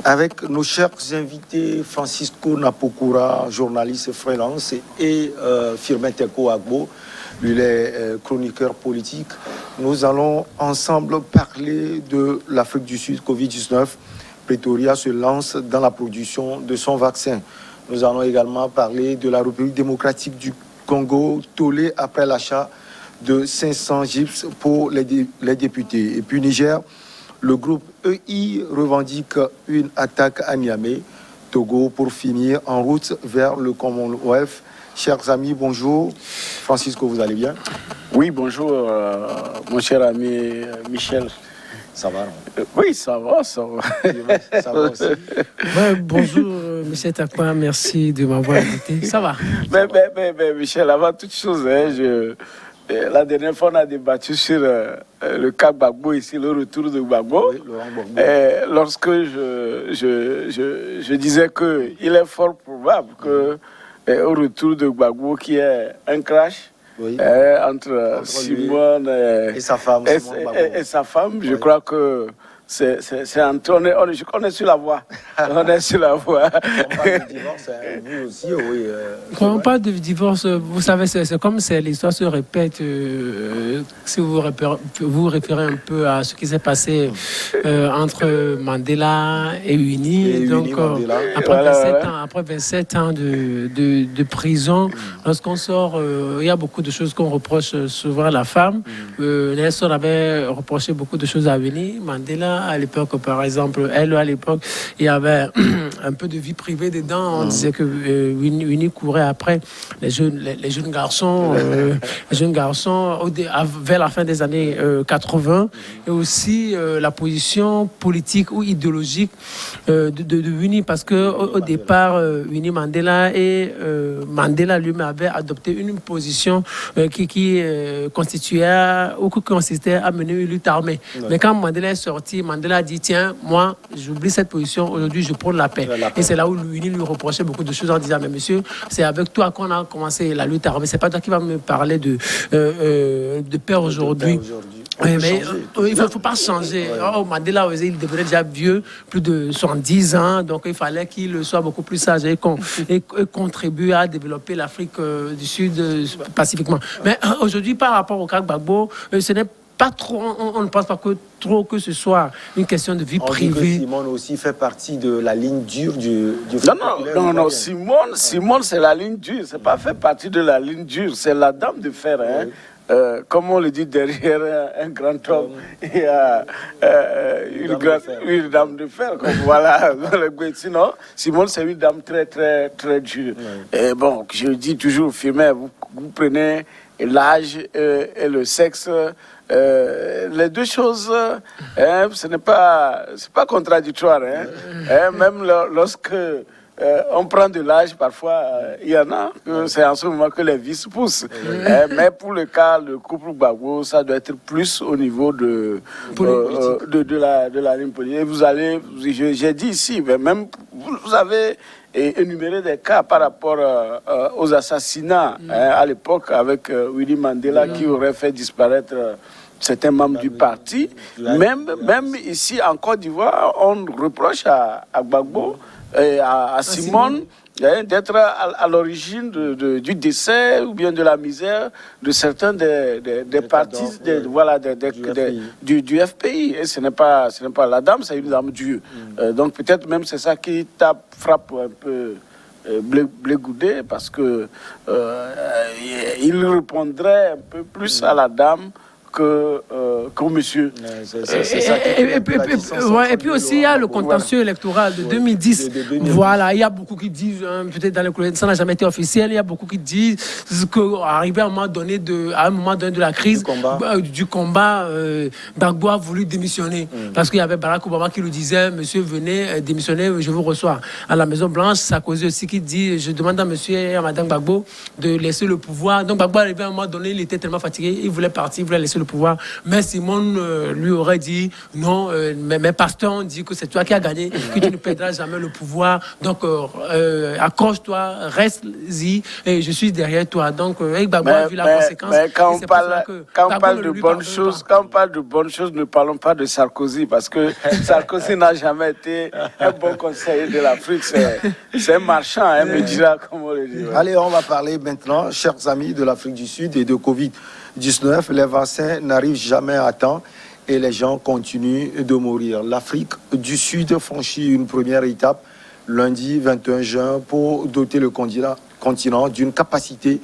avec nos chers invités Francisco Napokura, journaliste freelance, et Firmin Teko Agbo, lui est chroniqueur politique. Nous allons ensemble parler de l'Afrique du Sud, Covid-19. Pretoria se lance dans la production de son vaccin. Nous allons également parler de la République démocratique du Congo, tollée après l'achat de 500 gypses pour les députés. Et puis Niger, le groupe EI revendique une attaque à Niamey, Togo, pour finir en route vers le Commonwealth. Chers amis, bonjour. Francisco, vous allez bien? Oui, bonjour, mon cher ami Michel. Ça va, non? Oui, ça va, ça va. Ça va aussi. Ouais, bonjour, M. Takwa, merci de m'avoir invité. Ça va? Mais Michel, avant toute chose, la dernière fois, on a débattu sur le cas Gbagbo, ici, le retour de Gbagbo. Oui, Laurent Gbagbo. Lorsque je disais qu'il est fort probable qu'au retour de Gbagbo, qu'il y ait un crash, Oui. entre Simone Et sa femme. et sa femme, Oui. je crois que c'est on est sur la voie. On est sur la voie. On parle de divorce, hein, vous aussi, oui. Quand on parle de divorce, vous savez, c'est comme l'histoire se répète. Si vous vous référez un peu à ce qui s'est passé entre Mandela et Winnie, donc Mandela. après 27 ans de prison, lorsqu'on sort, il y a beaucoup de choses qu'on reproche souvent à la femme. Nelson avait reproché beaucoup de choses à Winnie. Mandela, à l'époque, par exemple, elle, à l'époque, il y avait un peu de vie privée dedans. On disait que Winnie courait après les jeunes garçons, vers la fin des années 80, et aussi la position politique ou idéologique de Winnie, parce que au départ, Winnie Mandela et Mandela lui-même avaient adopté une position qui constituait ou qui consistait à mener une lutte armée. Ouais. Mais quand Mandela est sorti, Mandela a dit, tiens, moi, j'oublie cette position, aujourd'hui, je prône la paix. Et c'est là où Winnie lui reprochait beaucoup de choses en disant, mais monsieur, c'est avec toi qu'on a commencé la lutte armée, c'est pas toi qui vas me parler de paix aujourd'hui. Oui, mais il ne faut pas changer. Ouais. Oh, Mandela, il devenait déjà vieux, plus de 70 ans, donc il fallait qu'il soit beaucoup plus sage et contribue à développer l'Afrique du Sud pacifiquement. Mais aujourd'hui, par rapport au cas Gbagbo, ce n'est pas trop, on ne pense pas que ce soit une question de vie privée. Simone aussi fait partie de la ligne dure du Non, Simone, c'est la ligne dure. C'est pas fait partie de la ligne dure. C'est la dame de fer. Hein. Comme on le dit, derrière un grand homme, il y a une dame de fer. Comme voilà. Sinon, Simone, c'est une dame très, très, très dure. Et bon, je dis toujours, Firmin, vous prenez l'âge et le sexe. Les deux choses, ce n'est pas contradictoire. Même lorsque on prend de l'âge, parfois, il y en a, c'est en ce moment que les vices poussent. Mais pour le cas, le couple Gbagbo, ça doit être plus au niveau de la ligne politique. Et vous allez, j'ai dit ici, mais même vous avez énuméré des cas par rapport aux assassinats à l'époque avec Winnie Mandela qui aurait fait disparaître certains membres du parti. Même ici en Côte d'Ivoire, on reproche à Gbagbo et à Simone d'être à l'origine du décès ou bien de la misère de certains des partis du FPI. Et ce n'est pas la dame, c'est une dame dure. Donc peut-être même c'est ça qui frappe un peu Blé Goudé, parce que il répondrait un peu plus à la dame qu'au monsieur. Et puis aussi, il y a le contentieux électoral de 2010. Voilà, il y a beaucoup qui disent, peut-être dans le collège, ça n'a jamais été officiel, il y a beaucoup qui disent qu'arrivé à un moment donné de la crise, du combat, Gbagbo a voulu démissionner. Parce qu'il y avait Barack Obama qui lui disait, monsieur, venez démissionner, je vous reçois. À la Maison-Blanche, Sarkozy aussi qui dit, je demande à monsieur et à madame Gbagbo de laisser le pouvoir. Donc Gbagbo, arrivé à un moment donné, il était tellement fatigué, il voulait partir, il voulait laisser le le pouvoir. Mais Simone lui aurait dit non, mes pasteurs ont dit que c'est toi qui as gagné, que tu ne perdras jamais le pouvoir. Donc accroche-toi, reste-y, et je suis derrière toi. Donc Gbagbo a vu la conséquence. Mais quand on parle de bonnes choses, ne parlons pas de Sarkozy, parce que Sarkozy n'a jamais été un bon conseiller de l'Afrique. C'est un marchand, me dira comme on le dit. Allez, on va parler maintenant, chers amis de l'Afrique du Sud et de Covid-19. Les vaccins n'arrivent jamais à temps et les gens continuent de mourir. L'Afrique du Sud franchit une première étape lundi 21 juin pour doter le continent d'une capacité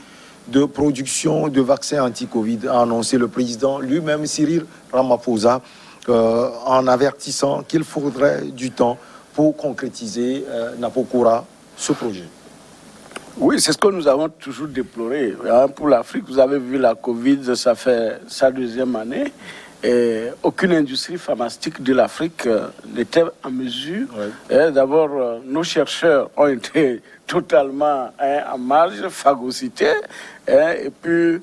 de production de vaccins anti-Covid, a annoncé le président lui-même, Cyril Ramaphosa, en avertissant qu'il faudrait du temps pour concrétiser Napokura, ce projet. Oui, c'est ce que nous avons toujours déploré. Pour l'Afrique, vous avez vu la Covid, ça fait sa deuxième année. Et aucune industrie pharmaceutique de l'Afrique n'était en mesure. D'abord, nos chercheurs ont été totalement en marge, phagocytés. Et puis,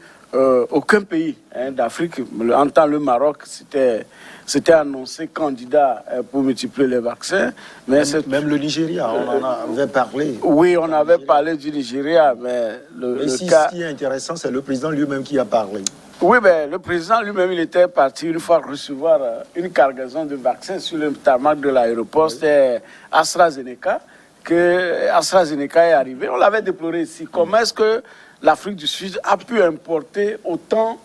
aucun pays d'Afrique, en tant que le Maroc, c'était annoncé candidat pour multiplier les vaccins. Mais même le Nigeria, on en avait parlé. Oui, on avait parlé du Nigeria, mais ce qui est intéressant, c'est le président lui-même qui a parlé. Oui, ben, le président lui-même, il était parti une fois recevoir une cargaison de vaccins sur le tarmac de l'aéroport. C'était AstraZeneca, que AstraZeneca est arrivé. On l'avait déploré ici. Comment est-ce que l'Afrique du Sud a pu importer autant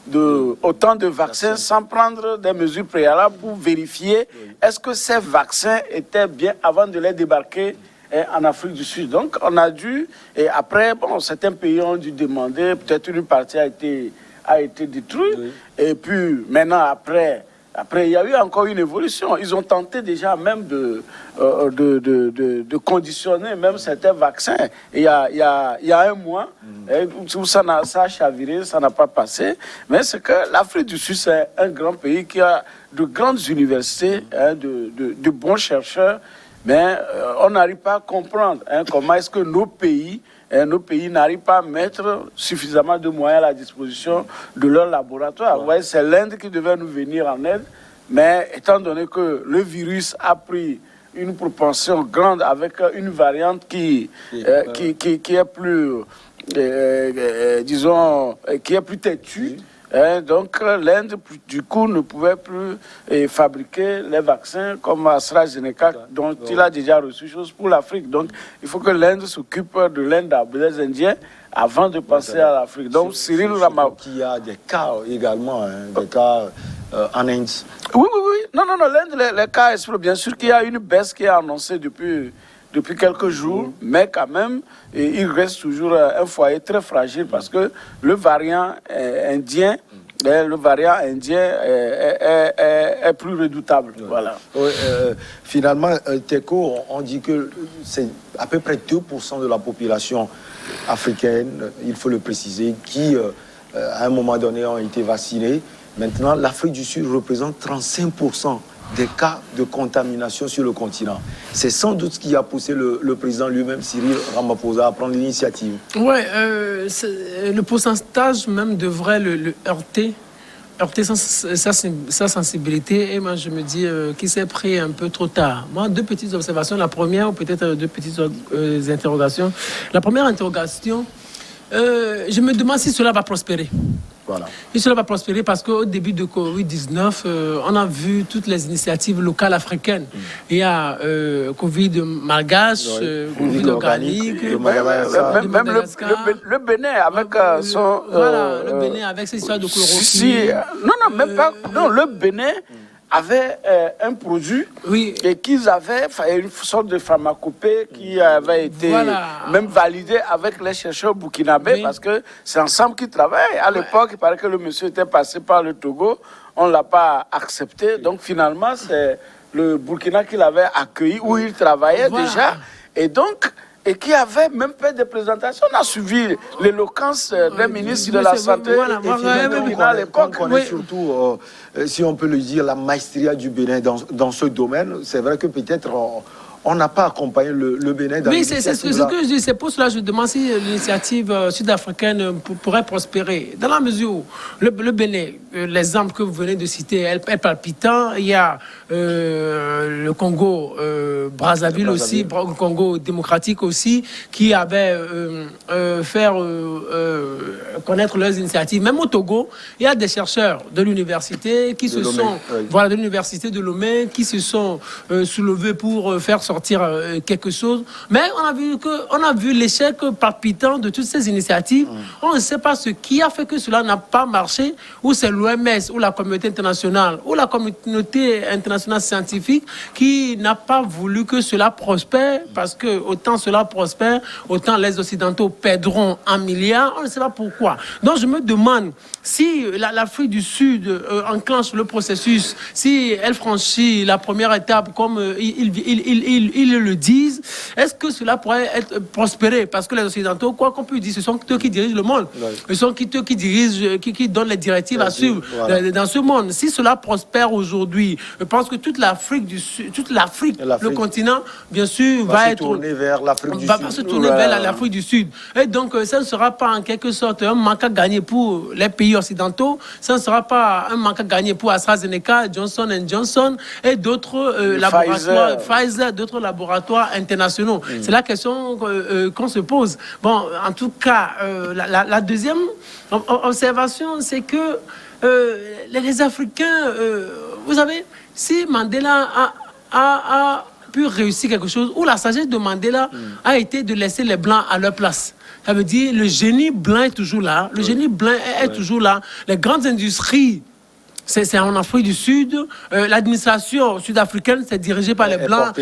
de vaccins sans prendre des mesures préalables pour vérifier est-ce que ces vaccins étaient bien avant de les débarquer en Afrique du Sud. Donc, on a dû, et après, bon, certains pays ont dû demander, peut-être une partie a été détruite. Oui. Et puis, maintenant, après, il y a eu encore une évolution. Ils ont tenté déjà même de conditionner même certains vaccins. Et il y a un mois, où ça a chaviré, ça n'a pas passé. Mais c'est que l'Afrique du Sud, c'est un grand pays qui a de grandes universités, de bons chercheurs. Mais on n'arrive pas à comprendre comment est-ce que nos pays n'arrivent pas à mettre suffisamment de moyens à la disposition de leur laboratoire. Ouais, c'est l'Inde qui devait nous venir en aide, mais étant donné que le virus a pris une propension grande avec une variante qui est plus, disons, qui est plus têtue, donc l'Inde, du coup, ne pouvait plus fabriquer les vaccins comme AstraZeneca, dont il a déjà reçu chose pour l'Afrique. Donc, il faut que l'Inde s'occupe de l'Inde des Indiens avant de passer à l'Afrique. Donc, Cyril Ramaphosa... Il y a des cas également, des cas en Inde. Oui. Non, l'Inde, les cas explosent. Bien sûr qu'il y a une baisse qui est annoncée depuis quelques jours, mais quand même, il reste toujours un foyer très fragile parce que le variant indien est plus redoutable. Voilà. Finalement, Teko, on dit que c'est à peu près 2% de la population africaine, il faut le préciser, qui, à un moment donné, ont été vaccinés. Maintenant, l'Afrique du Sud représente 35% des cas de contamination sur le continent. C'est sans doute ce qui a poussé le président lui-même, Cyril Ramaphosa, à prendre l'initiative. Oui, le pourcentage même devrait le heurter sa sensibilité. Et moi, je me dis qu'il s'est pris un peu trop tard. Moi, deux petites observations. La première, ou peut-être deux petites interrogations. La première interrogation, je me demande si cela va prospérer. Voilà. Et cela va prospérer parce qu'au début de Covid-19, on a vu toutes les initiatives locales africaines. Il y a Covid malgache, Covid organique, même le Bénin avec son... Voilà, le Bénin avec ses histoires de chlorophylle. Non, même pas. Non, le Bénin avait un produit et qu'ils avaient une sorte de pharmacopée qui avait été même validée avec les chercheurs burkinabés parce que c'est ensemble qu'ils travaillent. À l'époque, il paraît que le monsieur était passé par le Togo, on ne l'a pas accepté. Donc finalement, c'est le Burkina qui l'avait accueilli où il travaillait déjà. Et qui avait même fait des présentations. On a suivi l'éloquence des ministres de la Santé à l'époque. On connaît surtout, si on peut le dire, la maestria du Bénin dans ce domaine. C'est vrai que peut-être on n'a pas accompagné le Bénin dans oui, c'est ce que je dis. C'est pour cela que je demande si l'initiative sud-africaine pourrait prospérer. Dans la mesure où le Bénin, l'exemple que vous venez de citer, est palpitant. Il y a le Congo, Brazzaville aussi, le Congo démocratique aussi, qui avait fait connaître leurs initiatives. Même au Togo, il y a des chercheurs de l'université qui se sont, voilà, de l'université de Lomé, qui se sont soulevés pour faire sortir quelque chose, mais on a vu l'échec palpitant de toutes ces initiatives. On ne sait pas ce qui a fait que cela n'a pas marché, ou c'est l'OMS, ou la communauté internationale, ou la communauté internationale scientifique qui n'a pas voulu que cela prospère, parce que autant cela prospère, autant les Occidentaux perdront en milliards. On ne sait pas pourquoi. Donc je me demande si l'Afrique du Sud enclenche le processus, si elle franchit la première étape comme ils le disent, est-ce que cela pourrait être prospéré? Parce que les Occidentaux, quoi qu'on puisse dire, ce sont eux qui dirigent le monde. Ce sont eux qui dirigent, qui donnent les directives à suivre dans ce monde. Si cela prospère aujourd'hui, je pense que toute l'Afrique du Sud, le continent, bien sûr, va se tourner vers l'Afrique du Sud. Va se tourner vers l'Afrique du Sud. Et donc, ça ne sera pas en quelque sorte un manque à gagner pour les pays occidentaux. Ça ne sera pas un manque à gagner pour AstraZeneca, Johnson & Johnson et d'autres laboratoires, Pfizer, d'autres laboratoires internationaux. C'est la question qu'on se pose. Bon, en tout cas, la deuxième observation, c'est que les Africains, vous savez, si Mandela a pu réussir quelque chose, ou la sagesse de Mandela a été de laisser les Blancs à leur place. Ça veut dire le génie blanc est toujours là. Le génie blanc est toujours là. Les grandes industries, c'est en Afrique du Sud. L'administration sud-africaine, c'est dirigée par les Blancs.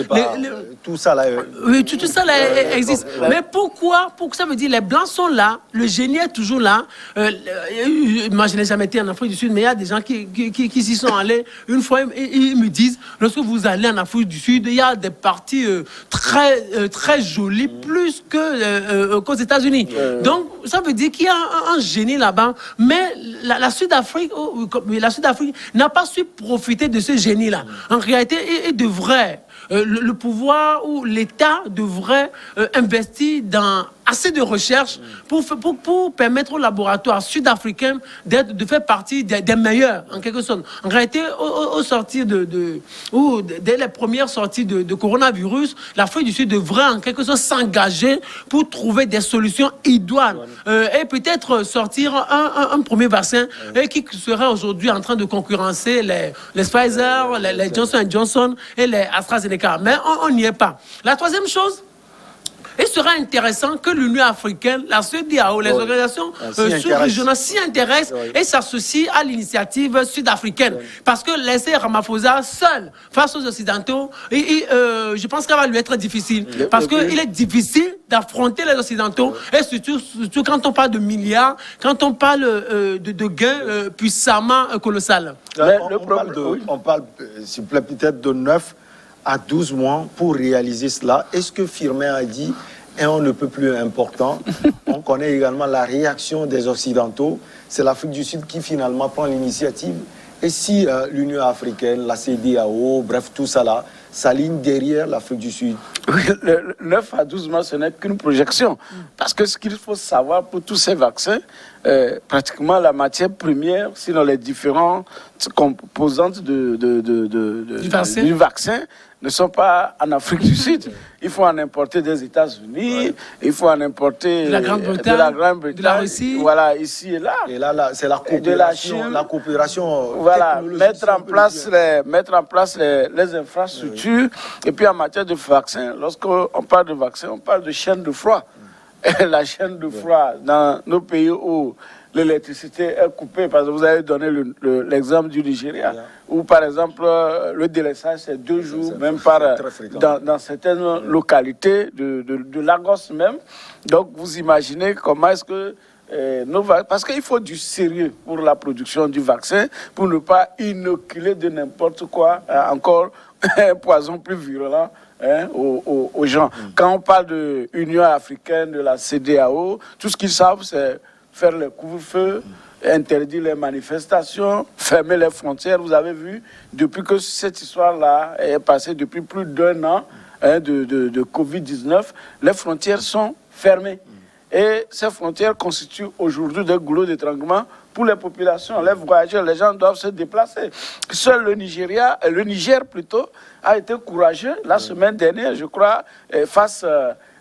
Tout ça là. Oui, tout ça là existe. Mais pourquoi ça veut dire les Blancs sont là, le génie est toujours là. Moi, je n'ai jamais été en Afrique du Sud, mais il y a des gens qui s'y sont allés. Une fois, ils me disent, lorsque vous allez en Afrique du Sud, il y a des parties très jolies, plus qu'aux États-Unis. Donc, ça veut dire qu'il y a un génie là-bas. Mais la Sud-Afrique n'a pas su profiter de ce génie-là. En réalité, il devrait, le pouvoir ou l'État devrait investir dans assez de recherche pour permettre aux laboratoires sud-africains de faire partie des meilleurs, en quelque sorte. En réalité, au sortir dès les premières sorties de coronavirus, l'Afrique du Sud devrait en quelque sorte s'engager pour trouver des solutions idoines et peut-être sortir un premier vaccin qui serait aujourd'hui en train de concurrencer les Pfizer, les Johnson & Johnson et les AstraZeneca. Mais on n'y est pas. La troisième chose, il sera intéressant que l'Union africaine, la CEDEAO, les organisations sous-régionales s'y intéressent et s'associent à l'initiative sud-africaine. Parce que laisser Ramaphosa seul face aux Occidentaux, je pense qu'elle va lui être difficile. Parce qu'il est difficile d'affronter les Occidentaux, et surtout quand on parle de milliards, quand on parle de gains puissamment colossal. On parle, s'il vous plaît, peut-être de 9 à 12 mois pour réaliser cela. Est-ce que Firmin a dit et on ne peut plus important? On connaît également la réaction des Occidentaux. C'est l'Afrique du Sud qui finalement prend l'initiative. Et si l'Union africaine, la CEDEAO, bref, tout ça là, s'aligne derrière l'Afrique du Sud? Le 9 à 12 mois, ce n'est qu'une projection. Parce que ce qu'il faut savoir pour tous ces vaccins, pratiquement la matière première, sinon les différentes composantes du vaccin, ne sont pas en Afrique du Sud. Il faut en importer des États-Unis, il faut en importer de la Grande-Bretagne, de la Russie. Voilà, ici et là. Et là, c'est la coopération. La coopération. Voilà, mettre en place les infrastructures. Et puis en matière de vaccins, lorsqu'on parle de vaccins, on parle de chaîne de froid. Et la chaîne de froid dans nos pays où l'électricité est coupée, parce que vous avez donné l'exemple du Nigeria, où par exemple le délaissage c'est 2 jours, même dans certaines localités de Lagos même. Donc vous imaginez comment est-ce que parce qu'il faut du sérieux pour la production du vaccin, pour ne pas inoculer de n'importe quoi, encore un poison plus virulent aux gens. Quand on parle de l'Union africaine, de la CEDEAO, tout ce qu'ils savent, c'est faire le couvre-feu, interdire les manifestations, fermer les frontières. Vous avez vu, depuis que cette histoire-là est passée depuis plus d'1 an, de Covid-19, les frontières sont fermées. Et ces frontières constituent aujourd'hui des goulots d'étranglement pour les populations, les voyageurs, les gens doivent se déplacer. Seul le Niger plutôt, a été courageux la semaine dernière, je crois, face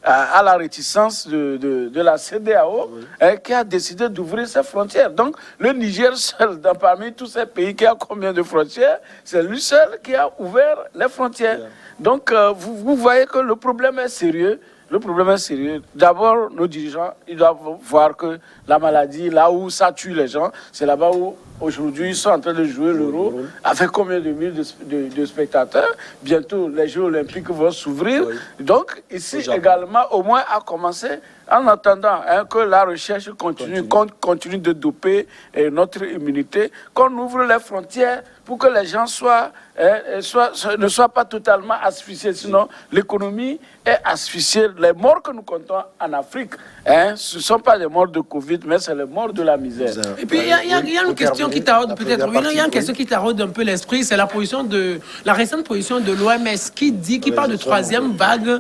à la réticence de la CEDEAO, qui a décidé d'ouvrir ses frontières. Donc, le Niger seul, parmi tous ces pays qui a combien de frontières, c'est lui seul qui a ouvert les frontières. Donc, vous voyez que le problème est sérieux. Le problème est sérieux. D'abord, nos dirigeants, ils doivent voir que la maladie, là où ça tue les gens, c'est là-bas où aujourd'hui ils sont en train de jouer l'euro avec combien de milliers de spectateurs. Bientôt, les Jeux olympiques vont s'ouvrir. Donc, ici également, au moins, à commencer, en attendant que la recherche continue de doper notre immunité, qu'on ouvre les frontières pour que les gens ne soient pas totalement asphyxiés. Sinon, l'économie est asphyxiée. Les morts que nous comptons en Afrique, ce ne sont pas les morts de Covid, mais c'est les morts de la misère. Et puis, il y a une question qui taraude peut-être. Il y a une question qui taraude un peu l'esprit, c'est la récente position de l'OMS qui parle de troisième vague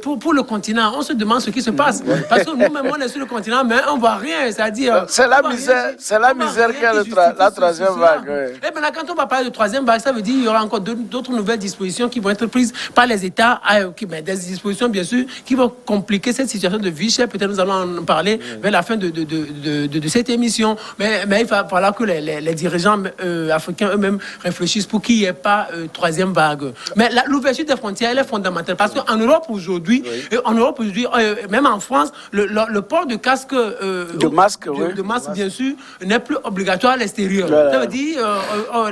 pour le continent. On se demande ce qui se passe. Parce que nous-mêmes, on est sur le continent, mais on ne voit rien. C'est-à-dire. C'est la misère qui est la troisième vague. Et maintenant, quand on va parler de troisième vague, ça veut dire qu'il y aura encore d'autres nouvelles dispositions qui vont être prises par les États, des dispositions, bien sûr, qui vont compliquer cette situation de vie chère. Peut-être nous allons en parler vers la fin de cette émission. Mais il va falloir que les dirigeants africains eux-mêmes réfléchissent pour qu'il n'y ait pas troisième vague. Mais l'ouverture des frontières, elle est fondamentale. Parce qu'en Europe aujourd'hui, même en France, le port de casque, de masque, bien sûr, n'est plus obligatoire à l'extérieur. Ça veut dire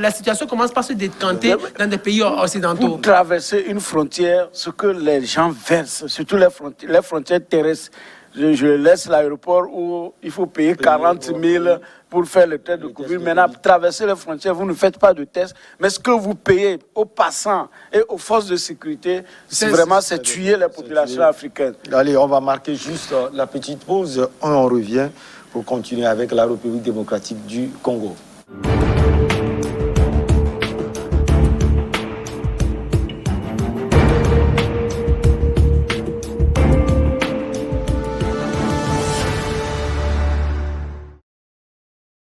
la situation commence par se décanter dans des pays occidentaux. Pour traverser une frontière, ce que les gens versent, surtout les frontières terrestres, je laisse l'aéroport où il faut payer 40 000 pour faire le test de Covid. Maintenant, traverser les frontières, vous ne faites pas de test. Mais ce que vous payez aux passants et aux forces de sécurité, c'est tuer les populations africaines. Allez, on va marquer juste la petite pause. On revient pour continuer avec la République démocratique du Congo.